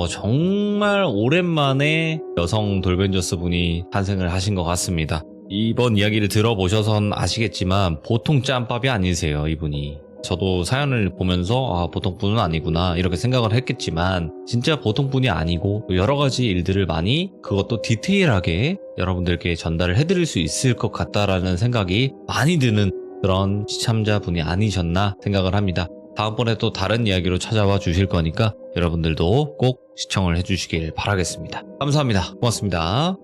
Speaker 3: 정말 오랜만에 여성 돌벤져스 분이 탄생을 하신 것 같습니다. 이번 이야기를 들어보셔선 아시겠지만 보통 짬밥이 아니세요, 이분이. 저도 사연을 보면서 보통 분은 아니구나 이렇게 생각을 했겠지만 진짜 보통 분이 아니고 여러 가지 일들을 많이, 그것도 디테일하게 여러분들께 전달을 해드릴 수 있을 것 같다라는 생각이 많이 드는 그런 시참자 분이 아니셨나 생각을 합니다. 다음번에 또 다른 이야기로 찾아와 주실 거니까 여러분들도 꼭 시청을 해주시길 바라겠습니다. 감사합니다. 고맙습니다.